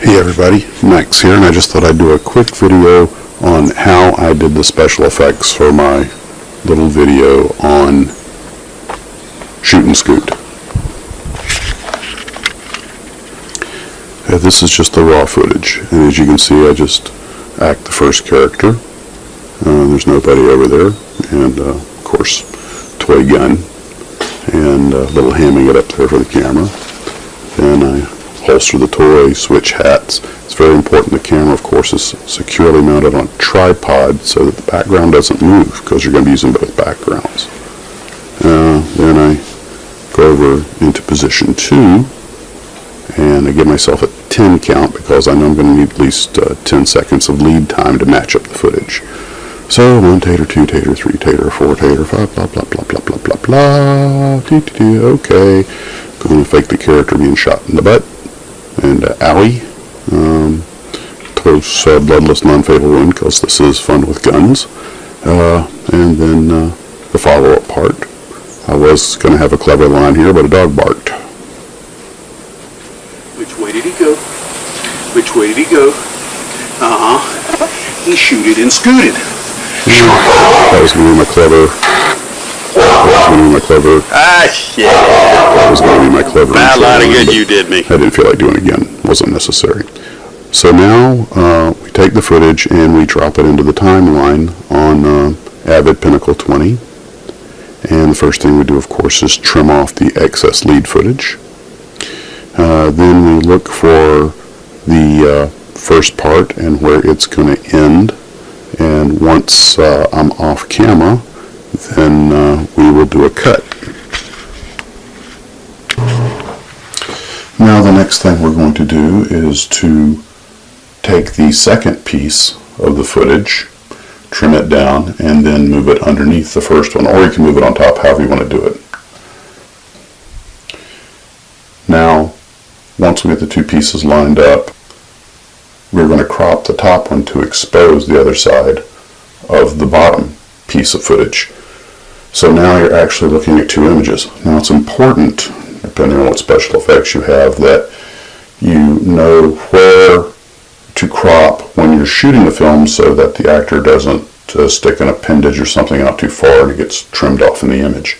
Hey everybody, Max here, and I just thought I'd do a quick video on how I did the special effects for my little video on Shoot and Scoot. This is just the raw footage, and as you can see I just act the first character. There's nobody over there, and of course toy gun, and a little hamming it up there for the camera. Then I holster the toy, switch hats. It's very important the camera, of course, is securely mounted on a tripod so that the background doesn't move, because you're going to be using both backgrounds. Then I go over into position 2, and I give myself a 10 count because I know I'm going to need at least 10 seconds of lead time to match up the footage. So 1 tater, 2 tater, 3 tater, 4 tater, 5 blah blah blah blah blah blah blah. Okay, going to fake the character being shot in the butt. And owie, close bloodless non-fatal wound, because this is fun with guns. And then the follow-up part. I was going to have a clever line here, but a dog barked. Which way did he go? Which way did he go? He shooted and scooted. That was going to be my clever. Shit. That was going to be my clever. Bad lot of good you did me. I didn't feel like doing it again. Wasn't necessary. So now we take the footage and we drop it into the timeline on Avid Pinnacle 20. And the first thing we do, of course, is trim off the excess lead footage. Then we look for the first part and where it's going to end. And once I'm off camera, then we will do a cut. Now the next thing we're going to do is to take the second piece of the footage, trim it down, and then move it underneath the first one, or you can move it on top, however you want to do it. Now, once we get the two pieces lined up, we're going to crop the top one to expose the other side of the bottom piece of footage. So now you're actually looking at two images. Now it's important, depending on what special effects you have, that you know where to crop when you're shooting the film so that the actor doesn't stick an appendage or something out too far and it gets trimmed off in the image.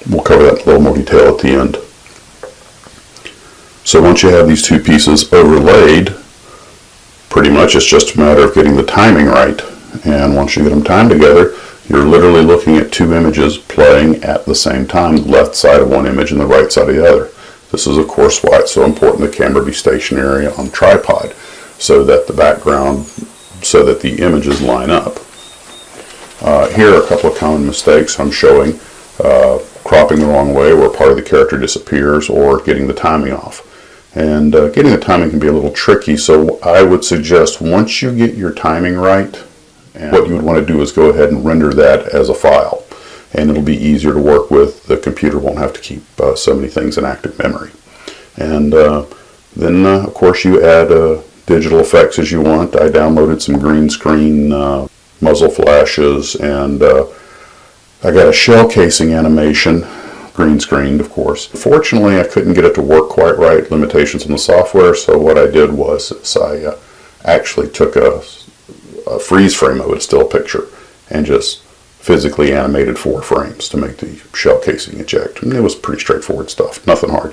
We'll cover that in a little more detail at the end. So once you have these two pieces overlaid, pretty much it's just a matter of getting the timing right. And once you get them timed together, you're literally looking at two images playing at the same time, the left side of one image and the right side of the other. This is, of course, why it's so important the camera be stationary on the tripod, so that the background, so that the images line up. Here are a couple of common mistakes I'm showing. Cropping the wrong way where part of the character disappears, or getting the timing off. And getting the timing can be a little tricky, so I would suggest once you get your timing right, and what you would want to do is go ahead and render that as a file, and it'll be easier to work with. The computer won't have to keep so many things in active memory. And then of course you add digital effects as you want. I downloaded some green screen muzzle flashes, and I got a shell casing animation, green screened of course. Fortunately I couldn't get it to work quite right, limitations in the software, so what I did was I actually took a freeze frame of a still picture and just physically animated 4 frames to make the shell casing eject. And it was pretty straightforward stuff, nothing hard.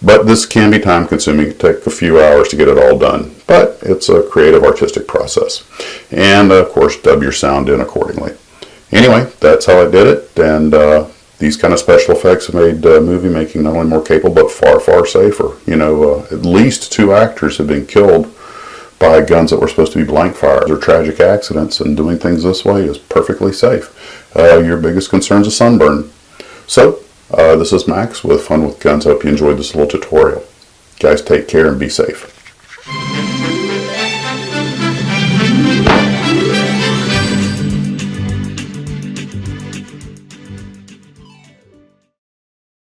But this can be time consuming. It take a few hours to get it all done, but it's a creative artistic process. And of course dub your sound in accordingly. Anyway, that's how I did it, and these kind of special effects have made movie making not only more capable but far, far safer. You know, at least 2 actors have been killed by guns that were supposed to be blank fire or tragic accidents, and doing things this way is perfectly safe. Your biggest concern is a sunburn. So, this is Max with Fun with Guns. I hope you enjoyed this little tutorial. Guys, take care and be safe.